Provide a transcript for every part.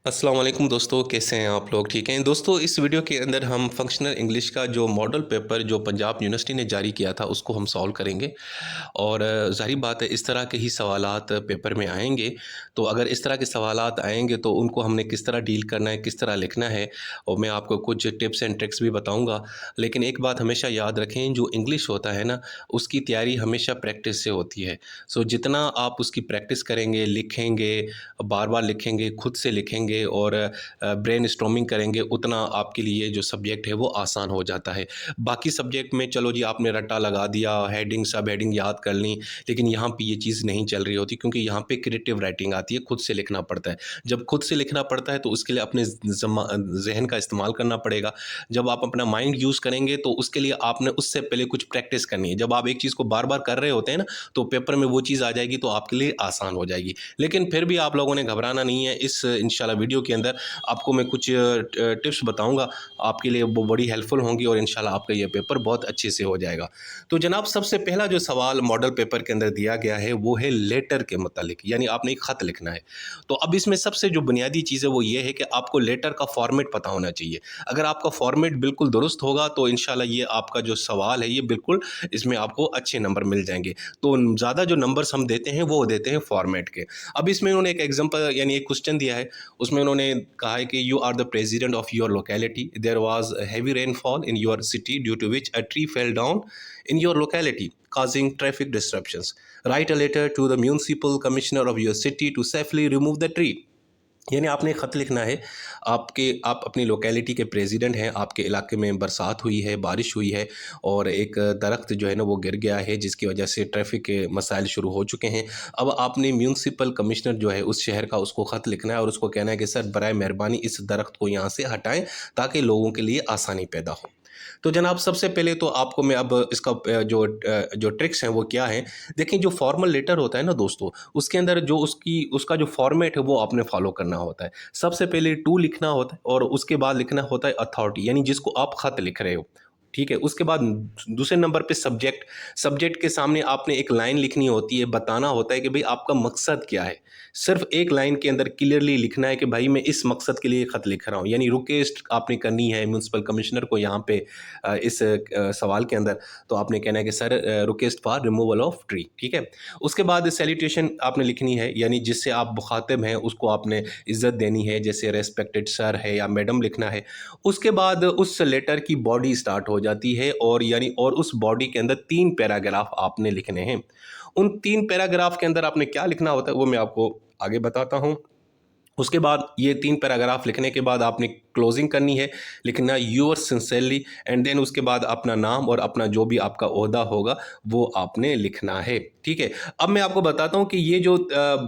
अस्सलाम वालेकुम दोस्तों, कैसे हैं आप लोग? ठीक हैं दोस्तों। इस वीडियो के अंदर हम फंक्शनल इंग्लिश का जो मॉडल पेपर जो पंजाब यूनिवर्सिटी ने जारी किया था उसको हम सॉल्व करेंगे। और ज़ाहिर बात है इस तरह के ही सवालात पेपर में आएंगे। तो अगर इस तरह के सवालात आएंगे तो उनको हमने किस तरह डील करना है, किस तरह लिखना है, और मैं आपको कुछ टिप्स एंड ट्रिक्स भी बताऊँगा। लेकिन एक बात हमेशा याद रखें, जो इंग्लिश होता है ना, उसकी तैयारी हमेशा प्रैक्टिस से होती है। सो जितना आप उसकी प्रैक्टिस करेंगे, लिखेंगे, बार बार लिखेंगे, खुद से लिखेंगे और ब्रेनस्टॉर्मिंग करेंगे, उतना आपके लिए जो सब्जेक्ट है वो आसान हो जाता है। बाकी सब्जेक्ट में चलो जी आपने रट्टा लगा दिया, हेडिंग सब हेडिंग याद कर ली, लेकिन यहाँ पे ये चीज़ नहीं चल रही होती, क्योंकि यहाँ पे क्रिएटिव राइटिंग आती है, खुद से लिखना पड़ता है। जब खुद से लिखना पड़ता है तो उसके लिए अपने जहन का इस्तेमाल करना पड़ेगा। जब आप अपना माइंड यूज़ करेंगे तो उसके लिए आपने उससे पहले कुछ प्रैक्टिस करनी है। जब आप एक चीज़ को बार बार कर रहे होते हैं ना, तो पेपर में वो चीज़ आ जाएगी तो आपके लिए आसान हो जाएगी। लेकिन फिर भी आप लोगों ने घबराना नहीं है। इस इंशाल्लाह वीडियो के अंदर आपको मैं कुछ टिप्स बताऊंगा, आपके लिए वो बड़ी हेल्पफुल होंगी और इंशाल्लाह आपका ये पेपर बहुत अच्छे से हो जाएगा। तो जनाब, सबसे पहला जो सवाल मॉडल पेपर के अंदर दिया गया है वो है लेटर के मतलब, यानी आपने एक ख़त लिखना है। तो अब इसमें सबसे जो बुनियादी चीज़ है वो ये है कि आपको लेटर का फॉर्मेट पता होना चाहिए। अगर आपका फॉर्मेट बिल्कुल दुरुस्त होगा तो इंशाल्लाह ये आपका जो सवाल है ये बिल्कुल, इसमें आपको अच्छे नंबर मिल जाएंगे। तो ज़्यादा जो नंबर्स हम देते हैं वो देते हैं फॉर्मेट के। अब इसमें उन्होंने एक एग्जांपल यानी एक क्वेश्चन दिया है। उसमें उन्होंने कहा है कि you are the president of your locality, there was heavy rainfall in your city due to which a tree fell down in your locality causing traffic disruptions. Write a letter to the municipal commissioner of your city to safely remove the tree. यानी आपने ख़त लिखना है। आप अपनी locality के president हैं, आपके इलाके में बरसात हुई है, बारिश हुई है और एक दरख्त जो है ना वो गिर गया है, जिसकी वजह से ट्रैफिक के मसाइल शुरू हो चुके हैं। अब आपने म्यूनसिपल कमिश्नर जो है उस शहर का, उसको ख़त लिखना है और उसको कहना है कि सर बराए मेहरबानी इस दरख्त को यहाँ से हटाएं ताकि लोगों के लिए आसानी पैदा हो। तो जनाब, सबसे पहले तो आपको मैं अब इसका जो ट्रिक्स हैं वो क्या हैं। देखिए, जो फॉर्मल लेटर होता है ना दोस्तों, उसके अंदर जो उसका जो फॉर्मेट है वो आपने फॉलो करना होता है। सबसे पहले टू लिखना होता है और उसके बाद लिखना होता है अथॉरिटी, यानी जिसको आप खत लिख रहे हो। ठीक है, उसके बाद दूसरे नंबर पे सब्जेक्ट। सब्जेक्ट के सामने आपने एक लाइन लिखनी होती है, बताना होता है कि भाई आपका मकसद क्या है। सिर्फ एक लाइन के अंदर क्लियरली लिखना है कि भाई मैं इस मकसद के लिए खत लिख रहा हूँ, यानी रिक्वेस्ट आपने करनी है म्यूनसिपल कमिश्नर को यहाँ पे इस सवाल के अंदर। तो आपने कहना है कि sir request for removal of tree. ठीक है, उसके बाद सैल्यूटेशन आपने लिखनी है, यानी जिससे आप मुखातिब हैं उसको आपने इज्जत देनी है, जैसे रेस्पेक्टेड सर है या मैडम लिखना है। उसके बाद उस लेटर की बॉडी स्टार्ट हो जाती है और उस बॉडी के अंदर 3 पैराग्राफ आपने लिखने हैं। उन 3 पैराग्राफ के अंदर आपने क्या लिखना होता है वो मैं आपको आगे बताता हूँ। उसके बाद ये 3 पैराग्राफ लिखने के बाद आपने क्लोजिंग करनी है, लिखना योर्स सिंसियरली, एंड देन उसके बाद अपना नाम और अपना जो भी आपका ओहदा होगा वो आपने लिखना है। ठीक है, अब मैं आपको बताता हूँ कि ये जो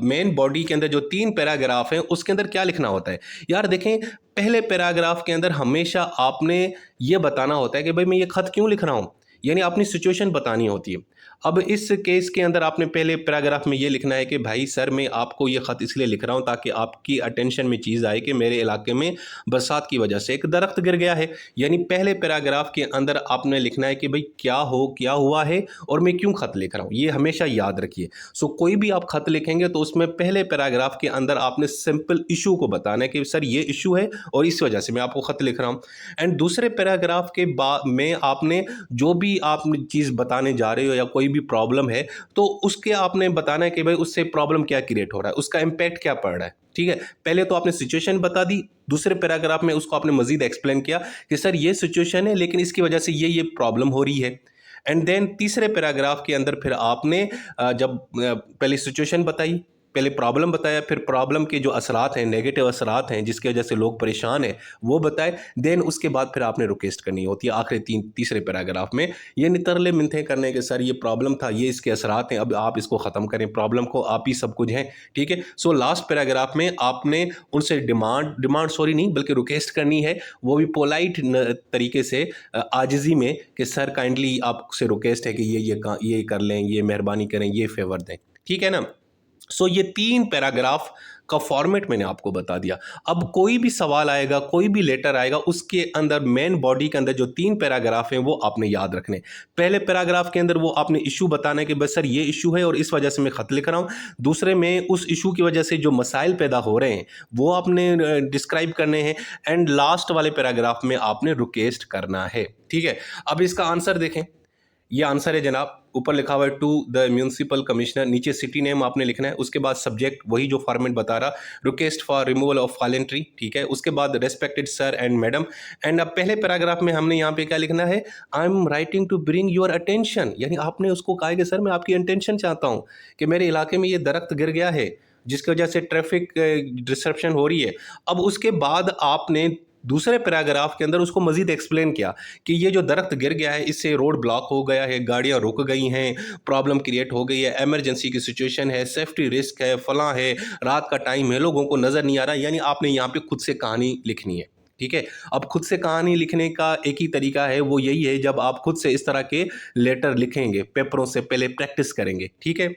मेन बॉडी के अंदर जो 3 पैराग्राफ हैं उसके अंदर क्या लिखना होता है। यार देखें, पहले पैराग्राफ के अंदर हमेशा आपने ये बताना होता है कि भाई मैं ये खत क्यों लिख रहा हूँ, यानी अपनी सिचुएशन बतानी होती है। अब इस केस के अंदर आपने पहले पैराग्राफ में ये लिखना है कि भाई सर मैं आपको ये ख़त इसलिए लिख रहा हूँ ताकि आपकी अटेंशन में चीज़ आए कि मेरे इलाके में बरसात की वजह से एक दरख्त गिर गया है। यानी पहले पैराग्राफ के अंदर आपने लिखना है कि भाई क्या हुआ है और मैं क्यों ख़त लिख रहा हूँ, ये हमेशा याद रखिए। सो कोई भी आप ख़त लिखेंगे तो उसमें पहले पैराग्राफ के अंदर आपने सिंपल इशू को बताना है कि सर ये इशू है और इस वजह से मैं आपको ख़त लिख रहा हूँ। एंड दूसरे पैराग्राफ के बाद में आपने जो भी आप चीज़ बताने जा रहे हो या कोई भी प्रॉब्लम है तो उसके आपने बताना है कि भाई उससे प्रॉब्लम क्या क्रिएट हो रहा है, उसका इम्पैक्ट क्या पड़ रहा है। ठीक है, पहले तो आपने सिचुएशन बता दी, दूसरे पैराग्राफ में उसको आपने मजीद एक्सप्लेन किया कि सर ये सिचुएशन है लेकिन इसकी वजह से ये प्रॉब्लम हो रही है। एंड देन तीसरे पैराग्राफ के अंदर फिर आपने पहले सिचुएशन बताई, पहले प्रॉब्लम बताया, फिर प्रॉब्लम के जो असरात हैं, नेगेटिव असरात हैं जिसकी वजह से लोग परेशान हैं वो बताए। देन उसके बाद फिर आपने रिक्वेस्ट करनी होती है आखिरी तीसरे पैराग्राफ में, ये नितरले मिन्थे करने के सर ये प्रॉब्लम था, ये इसके असरात हैं, अब आप इसको ख़त्म करें, प्रॉब्लम को आप ही सब कुछ हैं। ठीक है, सो लास्ट पैराग्राफ में आपने उनसे डिमांड सॉरी नहीं बल्कि रिक्वेस्ट करनी है, वो भी पोलाइट तरीके से, आजिज़ी में, कि सर काइंडली आपसे रिक्वेस्ट है कि ये कर लें, ये मेहरबानी करें, ये फेवर दें। ठीक है ना। सो ये 3 पैराग्राफ का फॉर्मेट मैंने आपको बता दिया। अब कोई भी सवाल आएगा, कोई भी लेटर आएगा, उसके अंदर मेन बॉडी के अंदर जो 3 पैराग्राफ हैं वो आपने याद रखने। पहले पैराग्राफ के अंदर वो आपने इशू बताना है कि बस सर ये इशू है और इस वजह से मैं खत लिख रहा हूँ। दूसरे में उस इशू की वजह से जो मसाइल पैदा हो रहे हैं वो आपने डिस्क्राइब करने हैं। एंड लास्ट वाले पैराग्राफ में आपने रिक्वेस्ट करना है। ठीक है, अब इसका आंसर देखें। ये आंसर है जनाब, ऊपर लिखा हुआ है टू द म्यूनिसिपल कमिश्नर, नीचे सिटी नेम आपने लिखना है, उसके बाद सब्जेक्ट वही जो फॉर्मेट बता रहा, request for removal of fallen tree. ठीक है, उसके बाद respected sir and madam. And अब पहले पैराग्राफ में हमने यहाँ पे क्या लिखना है, I am writing to bring your attention, यानी आपने उसको कहा कि सर मैं आपकी अटेंशन चाहता हूँ कि मेरे इलाके में ये दरख्त गिर गया है जिसकी वजह से ट्रैफिक डिस्ट्रप्शन हो रही है। अब उसके बाद आपने दूसरे पैराग्राफ के अंदर उसको मजीद एक्सप्लेन किया कि ये जो दरख्त गिर गया है इससे रोड ब्लॉक हो गया है, गाड़ियां रुक गई हैं, प्रॉब्लम क्रिएट हो गई है, इमरजेंसी की सिचुएशन है, सेफ्टी रिस्क है, फलां है, रात का टाइम है, लोगों को नज़र नहीं आ रहा। यानी आपने यहाँ पे खुद से कहानी लिखनी है। ठीक है, अब खुद से कहानी लिखने का एक ही तरीका है, वो यही है जब आप खुद से इस तरह के लेटर लिखेंगे, पेपरों से पहले प्रैक्टिस करेंगे। ठीक है,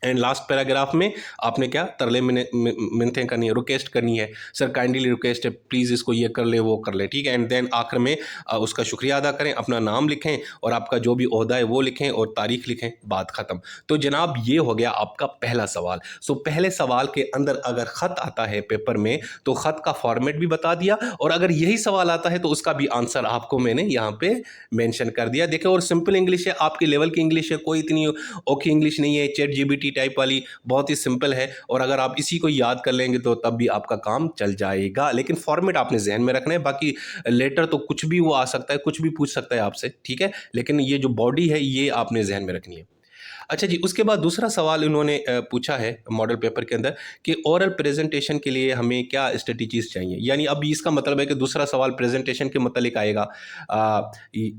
एंड लास्ट पैराग्राफ में आपने क्या तरले मिन्नतें करनी है, रिक्वेस्ट करनी है, सर काइंडली रिक्वेस्ट है प्लीज़ इसको ये कर ले वो कर ले। ठीक है, एंड देन आखिर में उसका शुक्रिया अदा करें, अपना नाम लिखें और आपका जो भी ओहदा है वो लिखें और तारीख लिखें, बात ख़त्म। तो जनाब ये हो गया आपका पहला सवाल। सो पहले सवाल के अंदर अगर ख़त आता है पेपर में तो ख़त का फॉर्मेट भी बता दिया, और अगर यही सवाल आता है तो उसका भी आंसर आपको मैंने यहाँ पे मेंशन कर दिया। देखिए, और सिंपल इंग्लिश है, आपके लेवल की इंग्लिश है, कोई इतनी औखी इंग्लिश नहीं है, चैट जीपीटी टाइप वाली, बहुत ही सिंपल है। और अगर आप इसी को याद कर लेंगे तो तब भी आपका काम चल जाएगा। लेकिन फॉर्मेट आपने जहन में रखना है, बाकी लेटर तो कुछ भी वो आ सकता है, कुछ भी पूछ सकता है आपसे। ठीक है, लेकिन ये जो बॉडी है ये आपने जहन में रखनी है। अच्छा जी, उसके बाद दूसरा सवाल इन्होंने पूछा है मॉडल पेपर के अंदर कि ओरल प्रेजेंटेशन के लिए हमें क्या स्ट्रेटजीज चाहिए। यानी अब इसका मतलब है कि दूसरा सवाल प्रेजेंटेशन के मतलब आएगा।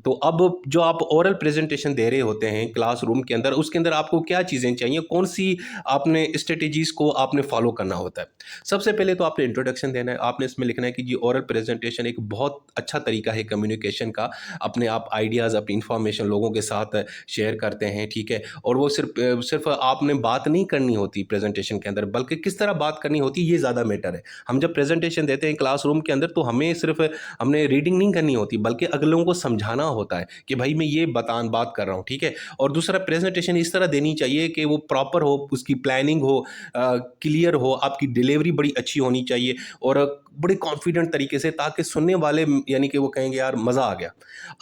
तो अब जो आप ओरल प्रेजेंटेशन दे रहे होते हैं क्लासरूम के अंदर, उसके अंदर आपको क्या चीज़ें चाहिए, कौन सी आपने स्ट्रेटजीज को आपने फॉलो करना होता है। सबसे पहले तो आपने इंट्रोडक्शन देना है, आपने इसमें लिखना है कि जी ओरल प्रेजेंटेशन एक बहुत अच्छा तरीका है कम्युनिकेशन का, अपने आप आइडियाज़ अपनी इंफॉर्मेशन लोगों के साथ शेयर करते हैं। ठीक है, और वो सिर्फ आपने बात नहीं करनी होती प्रेजेंटेशन के अंदर, बल्कि किस तरह बात करनी होती है ये ज़्यादा मैटर है। हम जब प्रेजेंटेशन देते हैं क्लासरूम के अंदर तो हमें सिर्फ हमने रीडिंग नहीं करनी होती, बल्कि अगले लोगों को समझाना होता है कि भाई मैं ये बात कर रहा हूँ। ठीक है, और दूसरा प्रेजेंटेशन इस तरह देनी चाहिए कि वो प्रॉपर हो, उसकी प्लानिंग हो, क्लियर हो, आपकी डिलीवरी बड़ी अच्छी होनी चाहिए और बड़े कॉन्फिडेंट तरीके से, ताकि सुनने वाले यानी कि वो कहेंगे यार मज़ा आ गया।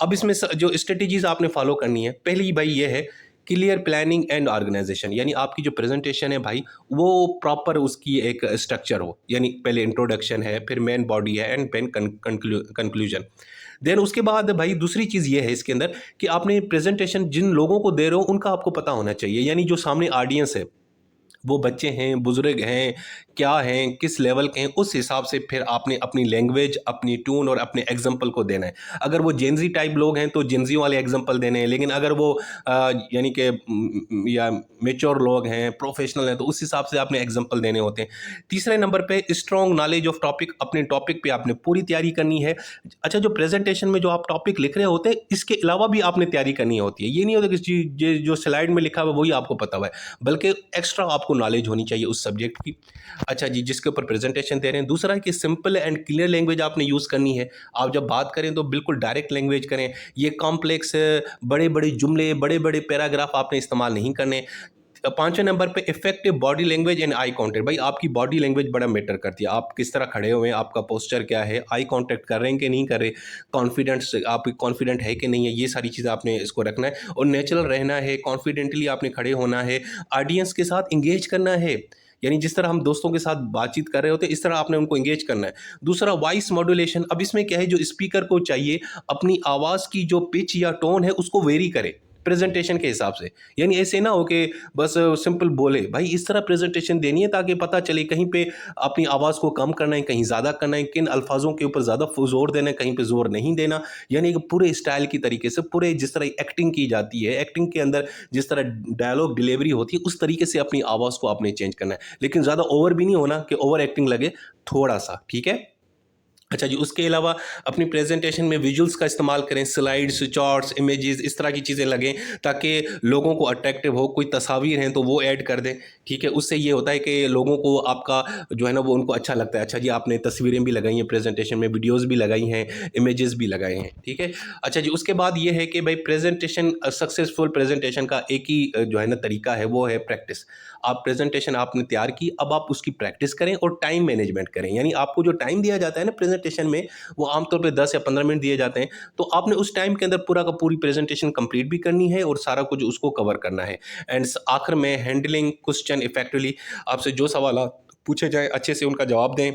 अब इसमें जो स्ट्रेटजीज आपने फॉलो करनी है, पहली भाई ये है क्लियर प्लानिंग एंड ऑर्गेनाइजेशन। यानी आपकी जो प्रेजेंटेशन है भाई वो प्रॉपर उसकी एक स्ट्रक्चर हो, यानी पहले इंट्रोडक्शन है, फिर मेन बॉडी है एंड पेन कंक्लूजन। देन उसके बाद भाई दूसरी चीज़ ये है इसके अंदर कि आपने प्रेजेंटेशन जिन लोगों को दे रहे हो उनका आपको पता होना चाहिए, यानी जो सामने ऑडियंस है वो बच्चे हैं, बुजुर्ग हैं, क्या हैं, किस लेवल के हैं, उस हिसाब से फिर आपने अपनी लैंग्वेज, अपनी टून और अपने एग्जाम्पल को देना है। अगर वो जेनजी टाइप लोग हैं तो जेनजी वाले एग्जाम्पल देने हैं, लेकिन अगर वो यानी कि या मेच्योर लोग हैं, प्रोफेशनल हैं, तो उस हिसाब से आपने एग्जाम्पल देने होते हैं। तीसरे नंबर पे स्ट्रॉन्ग नॉलेज ऑफ टॉपिक, अपने टॉपिक पे आपने पूरी तैयारी करनी है। अच्छा, जो प्रेजेंटेशन में जो आप टॉपिक लिख रहे होते हैं इसके अलावा भी आपने तैयारी करनी होती है। ये नहीं होता कि जो स्लाइड में लिखा हुआ है वही आपको पता हुआ है, बल्कि एक्स्ट्रा आपको नॉलेज होनी चाहिए उस सब्जेक्ट की। अच्छा जी, जिसके ऊपर प्रेजेंटेशन दे रहे हैं, दूसरा है कि सिंपल एंड क्लियर लैंग्वेज आपने यूज़ करनी है। आप जब बात करें तो बिल्कुल डायरेक्ट लैंग्वेज करें, ये कॉम्प्लेक्स बड़े बड़े जुमले, बड़े बड़े पैराग्राफ आपने इस्तेमाल नहीं करने। पांचवें नंबर पे effective body language and eye contact. भाई आपकी बॉडी लैंग्वेज बड़ा मैटर करती है, आप किस तरह खड़े हुए हैं, आपका पोस्चर क्या है, आई कांटेक्ट कर रहे हैं कि नहीं कर रहे, कॉन्फिडेंस आप कॉन्फिडेंट है कि नहीं है, ये सारी चीज़ें आपने इसको रखना है। और नेचुरल रहना है, कॉन्फिडेंटली आपने खड़े होना है, ऑडियंस के साथ इंगेज करना है, यानी जिस तरह हम दोस्तों के साथ बातचीत कर रहे होते हैं इस तरह आपने उनको एंगेज करना है। दूसरा वॉइस मॉड्यूलेशन। अब इसमें क्या है, जो स्पीकर को चाहिए अपनी आवाज़ की जो पिच या टोन है उसको वेरी करे प्रेजेंटेशन के हिसाब से, यानी ऐसे ना हो कि बस सिंपल बोले। भाई इस तरह प्रेजेंटेशन देनी है ताकि पता चले कहीं पे अपनी आवाज़ को कम करना है, कहीं ज़्यादा करना है, किन अल्फाजों के ऊपर ज़्यादा जोर देना है, कहीं पे जोर नहीं देना। यानी एक पूरे स्टाइल की तरीके से, पूरे जिस तरह एक्टिंग की जाती है, एक्टिंग के अंदर जिस तरह डायलॉग डिलीवरी होती है उस तरीके से अपनी आवाज़ को आपने चेंज करना है, लेकिन ज़्यादा ओवर भी नहीं होना कि ओवर एक्टिंग लगे, थोड़ा सा। ठीक है, अच्छा जी, उसके अलावा अपनी प्रेजेंटेशन में विजुअल्स का इस्तेमाल करें, स्लाइड्स, चार्ट्स, इमेजेस इस तरह की चीज़ें लगें ताकि लोगों को अट्रैक्टिव हो। कोई तस्वीर हैं तो वो ऐड कर दें, ठीक है? उससे ये होता है कि लोगों को आपका जो है ना वो उनको अच्छा लगता है। अच्छा जी, आपने तस्वीरें भी लगाई हैं प्रेजेंटेशन में, वीडियोज़ भी लगाई हैं, इमेजेस भी लगाए हैं, ठीक है? अच्छा जी, उसके बाद ये है कि भाई प्रेजेंटेशन सक्सेसफुल प्रेजेंटेशन का एक ही जो है ना तरीका है, वो है प्रैक्टिस। आप प्रेजेंटेशन आपने तैयार की, अब आप उसकी प्रैक्टिस करें और टाइम मैनेजमेंट करें। यानी आपको जो टाइम दिया जाता है ना प्रेजेंटेशन में, वो आमतौर पे 10 या 15 मिनट दिए जाते हैं, तो आपने उस टाइम के अंदर पूरा का पूरी प्रेजेंटेशन कंप्लीट भी करनी है और सारा कुछ उसको कवर करना है। एंड आखिर में हैंडलिंग क्वेश्चन इफेक्टिवली, आपसे जो सवाल पूछे जाए अच्छे से उनका जवाब दें,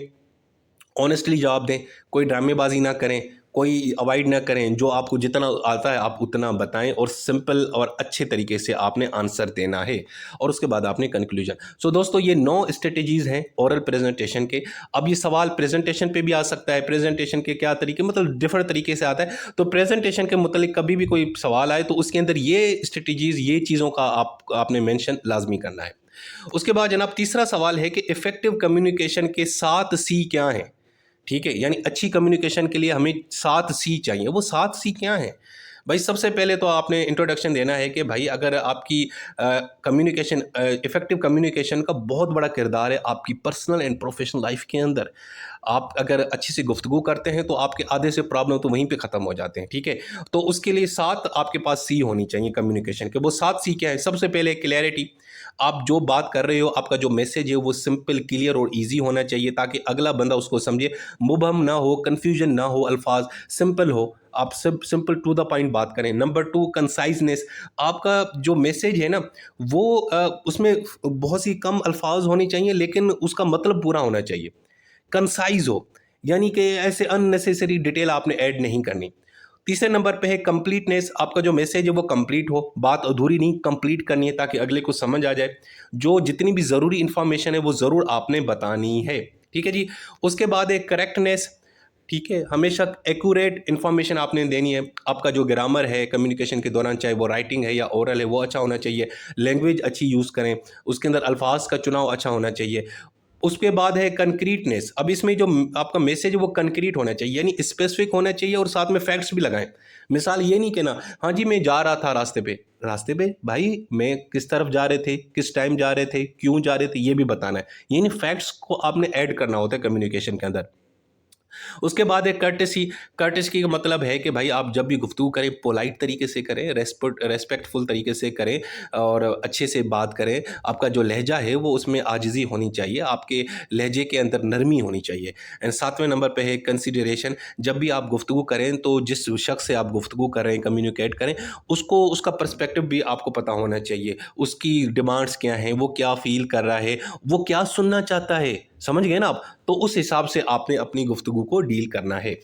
ऑनेस्टली जवाब दें, कोई ड्रामेबाजी ना करें, कोई अवॉइड ना करें, जो आपको जितना आता है आप उतना बताएं और सिंपल और अच्छे तरीके से आपने आंसर देना है और उसके बाद आपने कंक्लूजन। सो दोस्तों, ये 9 स्ट्रेटजीज़ हैं ओरल प्रेजेंटेशन के। अब ये सवाल प्रेजेंटेशन पे भी आ सकता है, प्रेजेंटेशन के क्या तरीके, मतलब डिफरेंट तरीके से आता है। तो प्रेजेंटेशन के मुतालिक कभी भी कोई सवाल आए तो उसके अंदर ये स्ट्रेटजीज़, ये चीज़ों का आपने मेंशन लाजमी करना है। उसके बाद जनाब तीसरा सवाल है कि इफेक्टिव कम्युनिकेशन के 7 सी क्या हैं? ठीक है, यानी अच्छी कम्युनिकेशन के लिए हमें 7 सी चाहिए। वो 7 सी क्या हैं? भाई सबसे पहले तो आपने इंट्रोडक्शन देना है कि भाई अगर आपकी कम्युनिकेशन इफ़ेक्टिव कम्युनिकेशन का बहुत बड़ा किरदार है आपकी पर्सनल एंड प्रोफेशनल लाइफ के अंदर। आप अगर अच्छी से गुफ्तगू करते हैं तो आपके आधे से प्रॉब्लम तो वहीं पे ख़त्म हो जाते हैं, ठीक है? तो उसके लिए 7 आपके पास सी होनी चाहिए कम्युनिकेशन के। वो 7 सी क्या है? सबसे पहले क्लैरिटी। आप जो बात कर रहे हो, आपका जो मैसेज है वो सिंपल, क्लियर और ईज़ी होना चाहिए ताकि अगला बंदा उसको समझे। मुबहम ना हो, कन्फ्यूजन ना हो, अल्फाज सिंपल हो। आप सब सिंपल टू द पॉइंट बात करें। Number 2, conciseness. आपका जो मैसेज है ना वो उसमें बहुत सी कम अल्फाज होने चाहिए लेकिन उसका मतलब पूरा होना चाहिए। कंसाइज हो, यानी कि ऐसे अननेसेसरी डिटेल आपने ऐड नहीं करनी। तीसरे नंबर पे है कंप्लीटनेस। आपका जो मैसेज है वो कंप्लीट हो, बात अधूरी नहीं, कंप्लीट करनी है ताकि अगले को समझ आ जाए। जो जितनी भी ज़रूरी इंफॉर्मेशन है वो ज़रूर आपने बतानी है, ठीक है जी। उसके बाद है करेक्टनेस। ठीक है, हमेशा एक्यूरेट इन्फॉर्मेशन आपने देनी है। आपका जो ग्रामर है कम्युनिकेशन के दौरान, चाहे वो राइटिंग है या ओरल है, वो अच्छा होना चाहिए। लैंग्वेज अच्छी यूज़ करें, उसके अंदर अल्फाज का चुनाव अच्छा होना चाहिए। उसके बाद है कंक्रीटनेस। अब इसमें जो आपका मैसेज है वो कंक्रीट होना चाहिए, यानी स्पेसिफिक होना चाहिए और साथ में फैक्ट्स भी लगाएं। मिसाल ये नहीं कहना, हाँ जी मैं जा रहा था रास्ते पे। रास्ते पे भाई मैं किस तरफ जा रहे थे, किस टाइम जा रहे थे, क्यों जा रहे थे, ये भी बताना है। यानी फैक्ट्स को आपने ऐड करना होता है कम्युनिकेशन के अंदर। उसके बाद एक कर्टेसी। कर्टेसी का मतलब है कि भाई आप जब भी गुफ्तगू करें पोलाइट तरीके से करें, रेस्पेक्टफुल तरीके से करें और अच्छे से बात करें। आपका जो लहजा है वो उसमें आजिज़ी होनी चाहिए, आपके लहजे के अंदर नरमी होनी चाहिए। एंड 7वें नंबर पे है कंसिडरेशन। जब भी आप गुफ्तगू करें तो जिस शख्स से आप गुफ्तगू कर रहे हैं, कम्युनिकेट करें, उसको उसका पर्सपेक्टिव भी आपको पता होना चाहिए। उसकी डिमांड्स क्या हैं, वो क्या फ़ील कर रहा है, वो क्या सुनना चाहता है, समझ गए ना आप? तो उस हिसाब से आपने अपनी गुफ्तगू को डील करना है।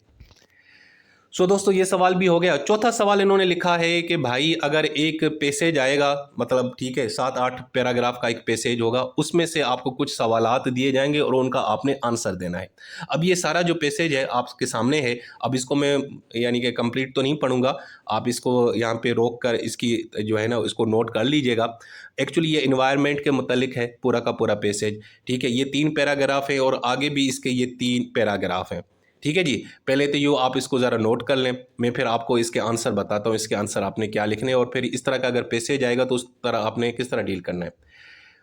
सो दोस्तों, ये सवाल भी हो गया। चौथा सवाल इन्होंने लिखा है कि भाई अगर एक पैसेज आएगा, मतलब ठीक है 7-8 पैराग्राफ का एक पैसेज होगा, उसमें से आपको कुछ सवालात दिए जाएंगे और उनका आपने आंसर देना है। अब ये सारा जो पैसेज है आपके सामने है। अब इसको मैं यानी कि कंप्लीट तो नहीं पढ़ूंगा, आप इसको यहाँ पे रोक कर इसकी जो है ना इसको नोट कर लीजिएगा। एक्चुअली ये इन्वायरमेंट के मुतलिक है पूरा का पूरा पैसेज, ठीक है। ये 3 पैराग्राफ है और आगे भी इसके ये 3 पैराग्राफ हैं, ठीक है जी। पहले तो यो आप इसको ज़रा नोट कर लें, मैं फिर आपको इसके आंसर बताता हूँ, इसके आंसर आपने क्या लिखने हैं और फिर इस तरह का अगर पैसेज आएगा तो उस तरह आपने किस तरह डील करना है।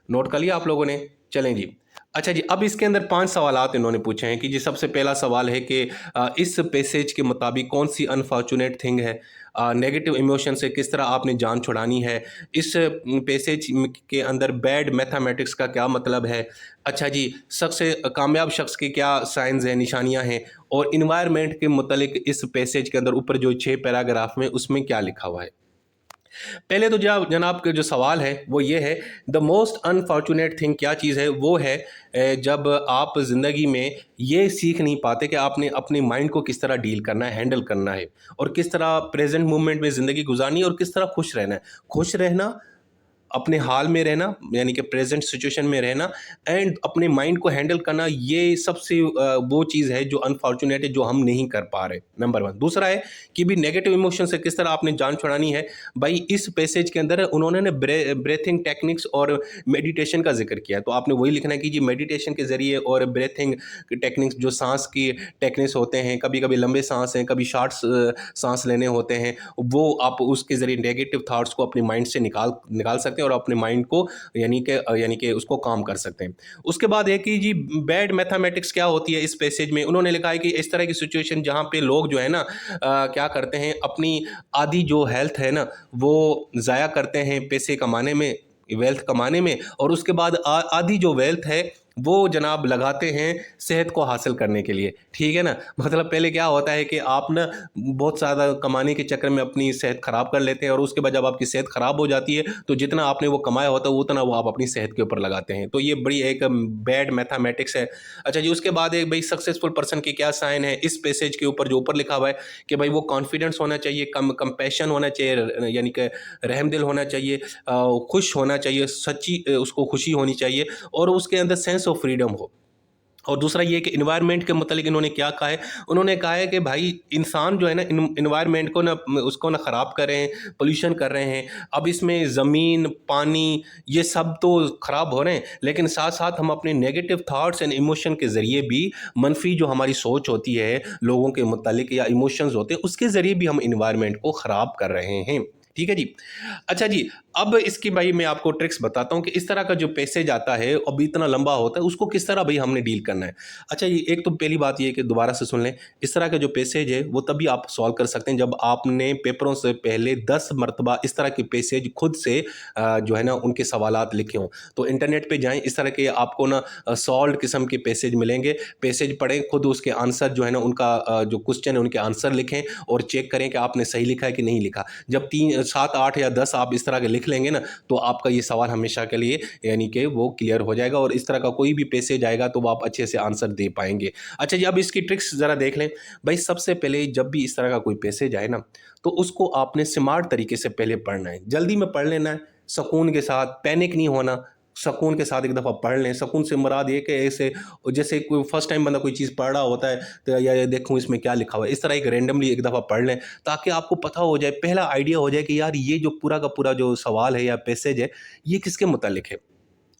नोट कर लिया आप लोगों ने? चलें जी। अच्छा जी, अब इसके अंदर 5 सवालात इन्होंने पूछे हैं कि जी सबसे पहला सवाल है कि इस पैसेज के मुताबिक कौन सी अनफॉर्चुनेट थिंग है? नेगेटिव इमोशन से किस तरह आपने जान छुड़ानी है? इस पैसेज के अंदर बैड मैथमेटिक्स का क्या मतलब है? अच्छा जी, सबसे कामयाब शख्स के क्या साइंस हैं, निशानियाँ हैं? और इन्वायरमेंट के मुतालिक इस पैसेज के अंदर ऊपर जो 6 पैराग्राफ में उसमें क्या लिखा हुआ है? पहले तो जनाब के जो सवाल है वो ये है, द मोस्ट अनफॉर्चुनेट थिंग क्या चीज़ है? वो है जब आप ज़िंदगी में ये सीख नहीं पाते कि आपने अपने माइंड को किस तरह डील करना है, हैंडल करना है और किस तरह प्रेजेंट मोमेंट में ज़िंदगी गुजारनी है और किस तरह खुश रहना है। खुश रहना अपने हाल में रहना यानी कि प्रेजेंट सिचुएशन में रहना एंड अपने माइंड को हैंडल करना, ये सबसे वो चीज़ है जो अनफॉर्चुनेट है, जो हम नहीं कर पा रहे, नंबर वन। दूसरा है कि भी नेगेटिव इमोशन से किस तरह आपने जान छुड़ानी है। भाई इस पैसेज के अंदर उन्होंने ना ब्रेथिंग टेक्निक्स और मेडिटेशन का जिक्र किया है, तो आपने वही लिखना है कि जी मेडिटेशन के ज़रिए और ब्रेथिंग टेक्निक्स, जो सांस की टेक्निक्स होते हैं, कभी कभी लंबे सांस हैं, कभी शॉर्ट सांस लेने होते हैं, वो आप उसके ज़रिए नेगेटिव थाट्स को अपने माइंड से निकाल निकाल सकते हैं और अपने माइंड को यानी कि उसको काम कर सकते हैं। उसके बाद है कि जी बैड मैथमेटिक्स क्या होती है। इस पैसेज में उन्होंने लिखा है कि इस तरह की सिचुएशन जहाँ पे लोग जो है ना क्या करते हैं, अपनी आधी जो हेल्थ है ना वो ज़ाया करते हैं पैसे कमाने में, वेल्थ कमाने में, और उसके बाद आधी जो वेल्थ है वो जनाब लगाते हैं सेहत को हासिल करने के लिए, ठीक है ना। मतलब पहले क्या होता है कि आप ना बहुत ज़्यादा कमाने के चक्कर में अपनी सेहत ख़राब कर लेते हैं, और उसके बाद जब आपकी सेहत ख़राब हो जाती है तो जितना आपने वो कमाया होता है उतना वो आप अपनी सेहत के ऊपर लगाते हैं। तो ये बड़ी एक बैड मैथमेटिक्स है। अच्छा जी, उसके बाद एक भाई सक्सेसफुल पर्सन की क्या साइन है इस पैसेज के ऊपर, जो ऊपर लिखा हुआ है कि भाई वो कॉन्फिडेंस होना चाहिए, कंपैशन होना चाहिए, यानी कि रहमदिल होना चाहिए, खुश होना चाहिए, सच्ची उसको खुशी होनी चाहिए, और उसके अंदर सेंस ऑफ फ्रीडम हो। और दूसरा ये कि इन्वायरमेंट के मतलब इन्होंने क्या कहा है, उन्होंने कहा है कि भाई इंसान जो है ना इन्वायरमेंट को ना उसको ना ख़राब कर रहे हैं, पोल्यूशन कर रहे हैं। अब इसमें ज़मीन, पानी, ये सब तो ख़राब हो रहे हैं, लेकिन साथ साथ हम अपने नेगेटिव थाट्स एंड इमोशन के ज़रिए भी, मनफी जो हमारी सोच होती है लोगों के मुतालिक या इमोशंस होते हैं, उसके ज़रिए भी हम इन्वायरमेंट को ख़राब कर रहे हैं। ठीक है जी। अच्छा जी, अब इसकी भाई मैं आपको ट्रिक्स बताता हूँ कि इस तरह का जो पैसेज आता है अब इतना लंबा होता है, उसको किस तरह भाई हमने डील करना है। अच्छा ये एक तो पहली बात ये है कि दोबारा से सुन लें, इस तरह का जो पैसेज है वो तभी आप सॉल्व कर सकते हैं जब आपने पेपरों से पहले 10 मरतबा इस तरह के पैसेज खुद से जो है ना उनके सवालात लिखे हों। तो इंटरनेट पे जाएं, इस तरह के आपको ना सॉल्व किस्म के पैसेज मिलेंगे, पैसेज पढ़ें, खुद उसके आंसर जो है ना उनका जो क्वेश्चन है उनके आंसर लिखें और चेक करें कि आपने सही लिखा है कि नहीं लिखा। जब 3, 7, 8 या 10 आप इस तरह के लिख लेंगे ना, तो आपका ये सवाल हमेशा के लिए यानी कि वो क्लियर हो जाएगा, और इस तरह का कोई भी पैसेज आएगा तो वो आप अच्छे से आंसर दे पाएंगे। अच्छा जी, अब इसकी ट्रिक्स ज़रा देख लें। भाई सबसे पहले जब भी इस तरह का कोई पैसेज आए ना, तो उसको आपने स्मार्ट तरीके से पहले पढ़ना है, जल्दी में पढ़ लेना है, सुकून के साथ, पैनिक नहीं होना, सुकून के साथ एक दफ़ा पढ़ लें। सुकून से मुराद ये कि ऐसे जैसे कोई फर्स्ट टाइम बंदा कोई चीज़ पढ़ रहा होता है तो या देखूँ इसमें क्या लिखा हुआ है, इस तरह एक रैंडमली एक दफ़ा पढ़ लें, ताकि आपको पता हो जाए, पहला आइडिया हो जाए कि यार ये जो पूरा का पूरा जो सवाल है या पैसेज है ये किसके मुतालिक है।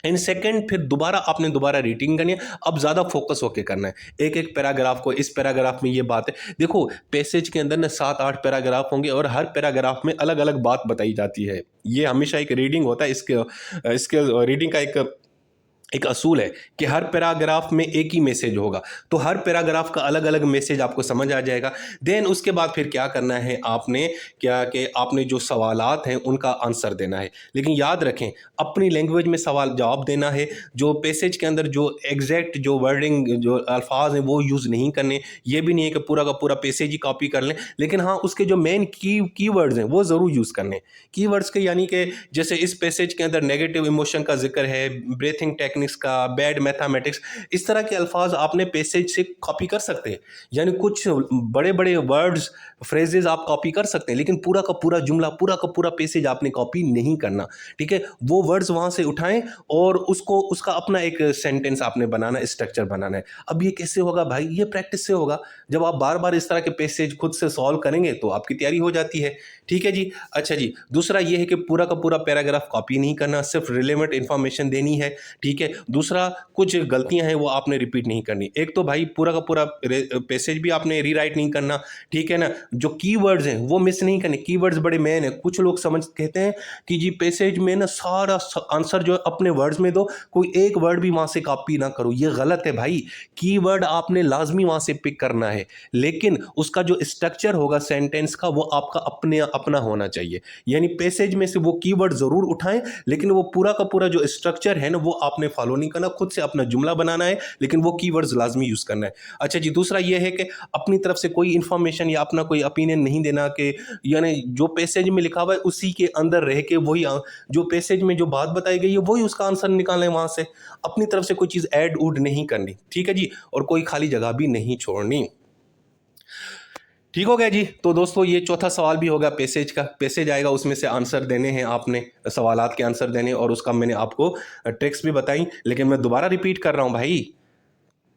एंड सेकंड, फिर दोबारा रीडिंग करनी है। अब ज़्यादा फोकस होके करना है एक एक पैराग्राफ को, इस पैराग्राफ में ये बात है। देखो पैसेज के अंदर ना 7-8 पैराग्राफ होंगे और हर पैराग्राफ में अलग अलग बात बताई जाती है। ये हमेशा एक रीडिंग होता है, इसके रीडिंग का एक असूल है कि हर पैराग्राफ में एक ही मैसेज होगा, तो हर पैराग्राफ का अलग अलग मैसेज आपको समझ आ जाएगा। देन उसके बाद फिर क्या करना है आपने, क्या कि आपने जो सवालात हैं उनका आंसर देना है, लेकिन याद रखें अपनी लैंग्वेज में सवाल जवाब देना है। जो पैसेज के अंदर जो एग्जैक्ट जो वर्डिंग जो अल्फाज हैं वो यूज़ नहीं करने। ये भी नहीं है कि पूरा का पूरा पैसेज ही कॉपी कर लें, लेकिन हाँ उसके जो मेन कीवर्ड्स हैं वो ज़रूर यूज़ करने। कीवर्ड्स के यानी कि जैसे इस पैसेज के अंदर नेगेटिव इमोशन का जिक्र है, ब्रीथिंग टेक्निक्स का, बैड मैथमेटिक्स, इस तरह के अल्फाज आपने पैसेज से कॉपी कर सकते हैं। यानी कुछ बड़े बड़े वर्ड्स, फ्रेजेस आप कॉपी कर सकते हैं, लेकिन पूरा का पूरा जुमला, पूरा का पूरा पैसेज आपने कॉपी नहीं करना। ठीक है, वो वर्ड्स वहां से उठाएं और उसको उसका अपना एक सेंटेंस आपने बनाना, स्ट्रक्चर बनाना है। अब ये कैसे होगा भाई, ये प्रैक्टिस से होगा। जब आप बार बार इस तरह के पैसेज खुद से सॉल्व करेंगे तो आपकी तैयारी हो जाती है। ठीक है जी। अच्छा जी, दूसरा ये है कि पूरा का पूरा पैराग्राफ कॉपी नहीं करना, सिर्फ रिलेवेंट इंफॉर्मेशन देनी है। ठीक है, दूसरा कुछ गलतियां हैं वो आपने रिपीट नहीं करनी। एक तो भाई पूरा का पूरा पैसेज भी आपने रीराइट नहीं करना, ठीक है ना। जो कीवर्ड्स हैं वो मिस नहीं करने, कीवर्ड्स बड़े मेन है। कुछ लोग कहते हैं कि जी पैसेज में ना सारा आंसर जो है अपने वर्ड्स में दो, कोई एक वर्ड भी वहां से कॉपी ना करो, ये गलत है भाई। कीवर्ड आपने लाजमी वहां से पिक करना है, लेकिन उसका जो स्ट्रक्चर होगा सेंटेंस का वो आपका अपना होना चाहिए। यानी पैसेज में से वो कीवर्ड जरूर उठाएं, लेकिन वो पूरा का पूरा जो स्ट्रक्चर है ना वो आपने फॉलो नहीं करना, खुद से अपना जुमला बनाना है, लेकिन वो कीवर्ड्स लाजमी यूज करना है। अच्छा जी, दूसरा ये है कि अपनी तरफ से कोई इंफॉर्मेशन या अपना कोई ओपिनियन नहीं देना, कि यानी जो पैसेज में लिखा हुआ है उसी के अंदर रह के वही जो पैसेज में जो बात बताई गई है वही उसका आंसर निकालें वहां से, अपनी तरफ से कोई चीज ऐड उड नहीं करनी। ठीक है जी, और कोई खाली जगह भी नहीं छोड़नी। ठीक हो गया जी। तो दोस्तों ये चौथा सवाल भी होगा पैसेज का। पैसेज आएगा, उसमें से आंसर देने हैं आपने, सवालात के आंसर देने, और उसका मैंने आपको ट्रिक्स भी बताई। लेकिन मैं दोबारा रिपीट कर रहा हूँ भाई,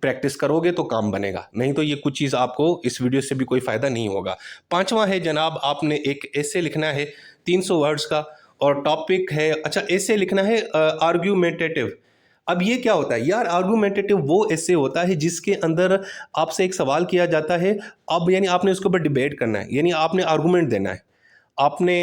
प्रैक्टिस करोगे तो काम बनेगा, नहीं तो ये कुछ चीज़ आपको इस वीडियो से भी कोई फ़ायदा नहीं होगा। पांचवा है जनाब, आपने एक ऐसे लिखना है 300 वर्ड्स का, और टॉपिक है, अच्छा ऐसे लिखना है आर्ग्यूमेंटेटिव। अब ये क्या होता है यार? आर्गुमेंटेटिव वो ऐसे होता है जिसके अंदर आपसे एक सवाल किया जाता है, अब यानी आपने उसके ऊपर डिबेट करना है, यानी आपने आर्गुमेंट देना है, आपने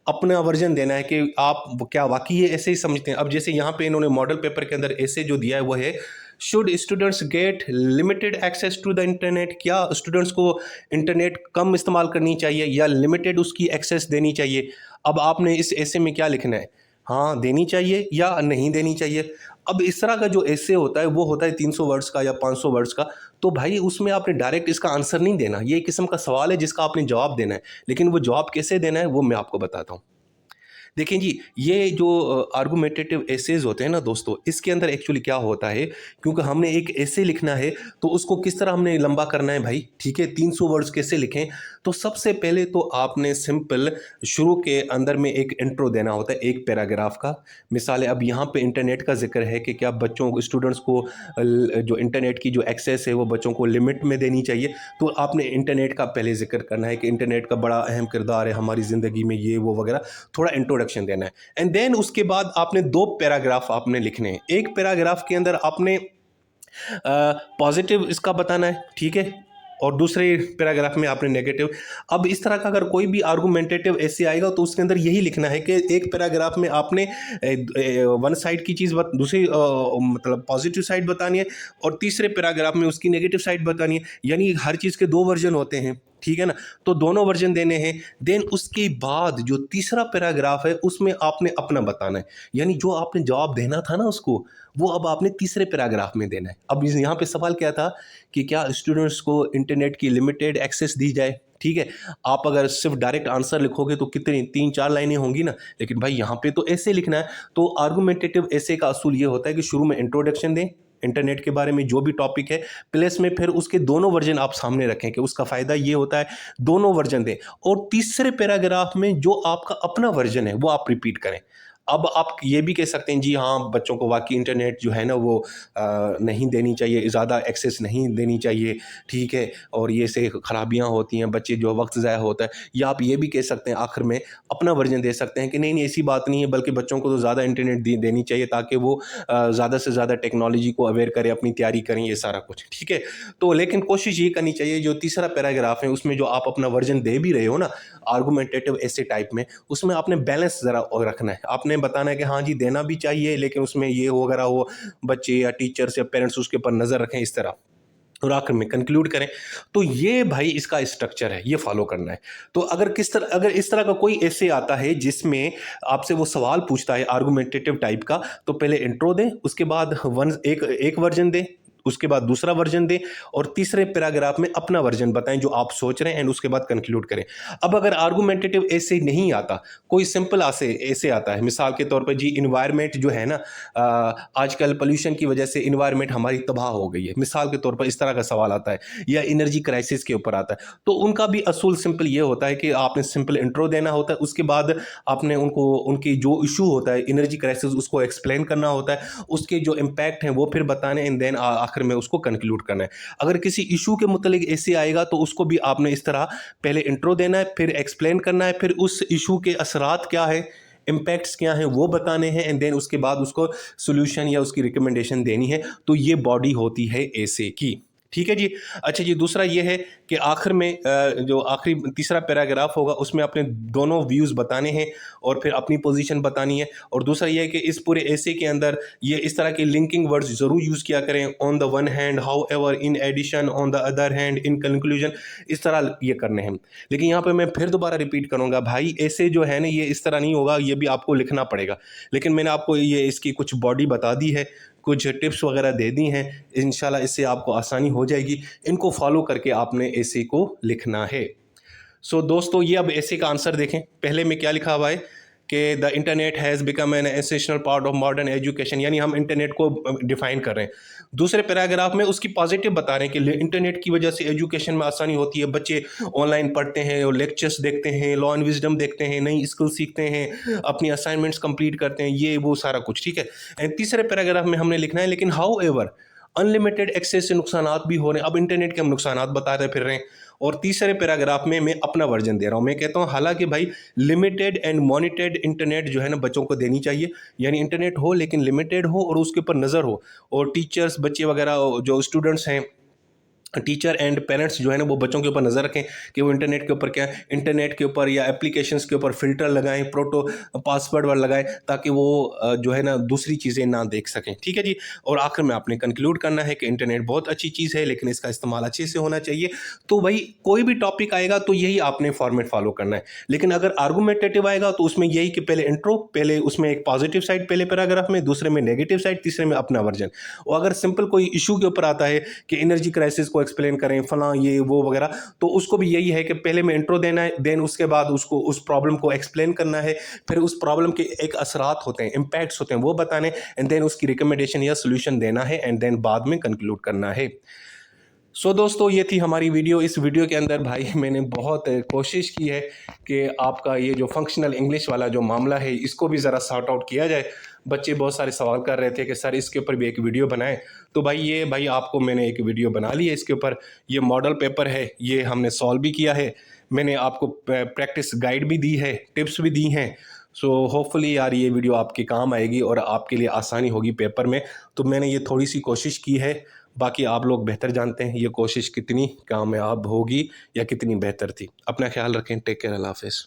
अपना वर्जन देना है कि आप क्या वाकई ये ऐसे ही समझते हैं। अब जैसे यहाँ पे इन्होंने मॉडल पेपर के अंदर ऐसे जो दिया है वो है, should students get limited access to the internet, क्या स्टूडेंट्स को इंटरनेट कम इस्तेमाल करनी चाहिए या लिमिटेड उसकी एक्सेस देनी चाहिए? अब आपने इस ऐसे में क्या लिखना है, हाँ देनी चाहिए या नहीं देनी चाहिए। अब इस तरह का जो ऐसे होता है वो होता है 300 वर्ड्स का या 500 वर्ड्स का। तो भाई उसमें आपने डायरेक्ट इसका आंसर नहीं देना, ये एक किस्म का सवाल है जिसका आपने जवाब देना है, लेकिन वो जवाब कैसे देना है वो मैं आपको बताता हूँ। देखिए जी, ये जो आर्गुमेंटेटिव एसेज होते हैं ना दोस्तों, इसके अंदर एक्चुअली क्या होता है, क्योंकि हमने एक एसे लिखना है तो उसको किस तरह हमने लंबा करना है भाई, ठीक है, 300 वर्ड्स कैसे लिखें। तो सबसे पहले तो आपने सिंपल शुरू के अंदर में एक इंट्रो देना होता है, एक पैराग्राफ का। मिसाल है, अब यहाँ पे इंटरनेट का जिक्र है कि क्या बच्चों को, स्टूडेंट्स को जो इंटरनेट की जो एक्सेस है वो बच्चों को लिमिट में देनी चाहिए। तो आपने इंटरनेट का पहले जिक्र करना है कि इंटरनेट का बड़ा अहम किरदार है हमारी ज़िंदगी में, ये वो वगैरह, थोड़ा इंट्रोडक्शन देना है। एंड देन उसके बाद आपने 2 पैराग्राफ आपने लिखने हैं। एक पैराग्राफ के अंदर आपने पॉजिटिव इसका बताना है, ठीक है, और दूसरे पैराग्राफ में आपने नेगेटिव। अब इस तरह का अगर कोई भी आर्गुमेंटेटिव ऐसे आएगा तो उसके अंदर यही लिखना है कि एक पैराग्राफ में आपने वन साइड की चीज़ दूसरी मतलब पॉजिटिव साइड बतानी है, और तीसरे पैराग्राफ में उसकी नेगेटिव साइड बतानी है। यानी हर चीज़ के 2 वर्जन होते हैं, ठीक है ना, तो दोनों वर्जन देने हैं। देन उसके बाद जो तीसरा पैराग्राफ है उसमें आपने अपना बताना है, यानी जो आपने जवाब देना था ना उसको, वो अब आपने तीसरे पैराग्राफ में देना है। अब यहाँ पे सवाल क्या था कि क्या स्टूडेंट्स को इंटरनेट की लिमिटेड एक्सेस दी जाए, ठीक है। आप अगर सिर्फ डायरेक्ट आंसर लिखोगे तो कितनी 3-4 लाइनें होंगी ना, लेकिन भाई यहाँ पे तो ऐसे लिखना है। तो आर्गुमेंटेटिव ऐसे का असूल ये होता है कि शुरू में इंट्रोडक्शन दें इंटरनेट के बारे में, जो भी टॉपिक है, प्लेस में फिर उसके दोनों वर्जन आप सामने रखें कि उसका फ़ायदा ये होता है, दोनों वर्जन दें, और तीसरे पैराग्राफ में जो आपका अपना वर्जन है वो आप रिपीट करें। अब आप ये भी कह सकते हैं जी हाँ, बच्चों को वाकई इंटरनेट जो है ना वो नहीं देनी चाहिए, ज़्यादा एक्सेस नहीं देनी चाहिए, ठीक है, और ये से खराबियाँ होती हैं, बच्चे जो वक्त ज़ाया होता है। या आप ये भी कह सकते हैं आखिर में अपना वर्जन दे सकते हैं कि नहीं नहीं ऐसी बात नहीं है, बल्कि बच्चों को तो ज़्यादा इंटरनेट देनी चाहिए ताकि वो ज़्यादा से ज़्यादा टेक्नोलॉजी को अवेयर करें, अपनी तैयारी करें, ये सारा कुछ, ठीक है। तो लेकिन कोशिश ये करनी चाहिए जो तीसरा पैराग्राफ है उसमें जो आप अपना वर्जन दे भी रहे हो ना आर्गुमेंटेटिव ऐसे टाइप में, उसमें आपने बैलेंस ज़रा रखना है। आपने बताना है कि हाँ जी देना भी चाहिए, लेकिन उसमें ये वगैरह हो, बच्चे या टीचर्स या पेरेंट्स उसके ऊपर नज़र रखें, इस तरह, और आखिर में कंक्लूड करें। तो ये भाई इसका स्ट्रक्चर है, ये फॉलो करना है। तो अगर इस तरह का कोई ऐसे आता है जिसमें आपसे वो सवाल पूछता है आर्गुमेंटेटिव टाइप का, तो पहले इंट्रो दें, उसके बाद एक वर्जन दें, उसके बाद दूसरा वर्जन दें, और तीसरे पैराग्राफ में अपना वर्जन बताएं जो आप सोच रहे हैं, एंड उसके बाद कंक्लूड करें। अब अगर आर्गुमेंटेटिव ऐसे नहीं आता, कोई सिंपल ऐसे आता है, मिसाल के तौर पर जी इन्वायरमेंट जो है ना, आजकल पोल्यूशन की वजह से इन्वायरमेंट हमारी तबाह हो गई है, मिसाल के तौर पर इस तरह का सवाल आता है, या एनर्जी क्राइसिस के ऊपर आता है, तो उनका भी असूल सिंपल ये होता है कि आपने सिंपल इंट्रो देना होता है, उसके बाद आपने उनको उनकी जो इशू होता है एनर्जी क्राइसिस उसको एक्सप्लेन करना होता है, उसके जो इम्पैक्ट हैं वो फिर बताने, एंड देन आखिर में उसको कंक्लूड करना है। अगर किसी इशू के मुतालिक ऐसे आएगा तो उसको भी आपने इस तरह पहले इंट्रो देना है, फिर एक्सप्लेन करना है, फिर उस इशू के असरात क्या है, इम्पैक्ट्स क्या हैं वो बताने हैं, एंड देन उसके बाद उसको सोल्यूशन या उसकी रिकमेंडेशन देनी है। तो ये बॉडी होती है ऐसे की, ठीक है जी। अच्छा जी, दूसरा ये है कि आखिर में जो आखिरी तीसरा पैराग्राफ होगा उसमें अपने दोनों व्यूज़ बताने हैं और फिर अपनी पोजीशन बतानी है। और दूसरा ये है कि इस पूरे ऐसे के अंदर ये इस तरह के लिंकिंग वर्ड्स ज़रूर यूज़ किया करें, on the one hand, however, in addition, on the other hand, in conclusion, इस तरह ये करने हैं। लेकिन यहाँ पर मैं फिर दोबारा रिपीट करूँगा भाई, ऐसे जो है ना ये इस तरह नहीं होगा, ये भी आपको लिखना पड़ेगा। लेकिन मैंने आपको ये इसकी कुछ बॉडी बता दी है, कुछ टिप्स वगैरह दे दी हैं, इंशाल्लाह इससे आपको आसानी हो जाएगी। इनको फॉलो करके आपने ऐसे को लिखना है। सो दोस्तों ये अब ऐसे का आंसर देखें, पहले में क्या लिखा हुआ है कि the internet has become an essential part of modern education, यानी हम इंटरनेट को डिफाइन कर रहे हैं। दूसरे पैराग्राफ में उसकी पॉजिटिव बता रहे हैं कि इंटरनेट की वजह से एजुकेशन में आसानी होती है, बच्चे ऑनलाइन पढ़ते हैं और लेक्चर्स देखते हैं, लॉ एंड विजडम देखते हैं, नई स्किल सीखते हैं, अपनी असाइनमेंट्स कंप्लीट करते हैं, ये वो सारा कुछ, ठीक है। एंड तीसरे पैराग्राफ में हमने लिखना है लेकिन हाउ एवर अनलिमिटेड एक्सेस से नुकसानात भी हो रहे हैं। अब इंटरनेट के हम नुकसानात बताते फिर रहे हैं। और तीसरे पैराग्राफ में मैं अपना वर्जन दे रहा हूँ। मैं कहता हूँ हालांकि भाई लिमिटेड एंड मॉनिटर्ड इंटरनेट जो है ना बच्चों को देनी चाहिए, यानी इंटरनेट हो लेकिन लिमिटेड हो और उसके ऊपर नज़र हो, और टीचर्स, बच्चे वगैरह जो स्टूडेंट्स हैं, टीचर एंड पेरेंट्स जो है ना वो बच्चों के ऊपर नज़र रखें कि वो इंटरनेट के ऊपर क्या है, इंटरनेट के ऊपर या एप्लीकेशंस के ऊपर फ़िल्टर लगाएं, प्रोटो पासवर्ड वाला लगाएं, ताकि वो जो है ना दूसरी चीज़ें ना देख सकें, ठीक है जी। और आखिर में आपने कंक्लूड करना है कि इंटरनेट बहुत अच्छी चीज़ है लेकिन इसका इस्तेमाल अच्छे से होना चाहिए। तो भाई कोई भी टॉपिक आएगा तो यही आपने फॉर्मेट फॉलो करना है, लेकिन अगर आर्गूमेंटेटिव आएगा तो उसमें यही कि पहले इंट्रो, पहले उसमें एक पॉजिटिव साइड पहले पैराग्राफ में, दूसरे में नेगेटिव साइड, तीसरे में अपना वर्जन। और अगर सिंपल कोई इशू के ऊपर आता है कि एनर्जी क्राइसिस को एक्सप्लेन करें, फला ये वो वगैरह, तो उसको भी यही है कि पहले में इंट्रो देना है, देन उसके बाद उसको उस प्रॉब्लम को एक्सप्लेन करना है, फिर उस प्रॉब्लम के एक असरात होते हैं, इम्पैक्ट्स होते हैं, वो बताने, एंड देन उसकी रिकमेंडेशन या सोल्यूशन देना है, एंड देन बाद में कंक्लूड करना है। दोस्तों ये थी हमारी वीडियो। इस वीडियो के अंदर भाई मैंने बहुत कोशिश की है कि आपका ये जो फंक्शनल इंग्लिश वाला जो मामला है इसको भी ज़रा सॉर्ट आउट किया जाए। बच्चे बहुत सारे सवाल कर रहे थे कि सर इसके ऊपर भी एक वीडियो बनाएं, तो भाई आपको मैंने एक वीडियो बना ली है इसके ऊपर। ये मॉडल पेपर है, ये हमने सॉल्व भी किया है, मैंने आपको प्रैक्टिस गाइड भी दी है, टिप्स भी दी हैं। सो होपफुली यार ये वीडियो आपके काम आएगी और आपके लिए आसानी होगी पेपर में। तो मैंने ये थोड़ी सी कोशिश की है, बाकी आप लोग बेहतर जानते हैं ये कोशिश कितनी कामयाब होगी या कितनी बेहतर थी। अपना ख्याल रखें, टेक केयर, अल्लाह हाफ़िज़।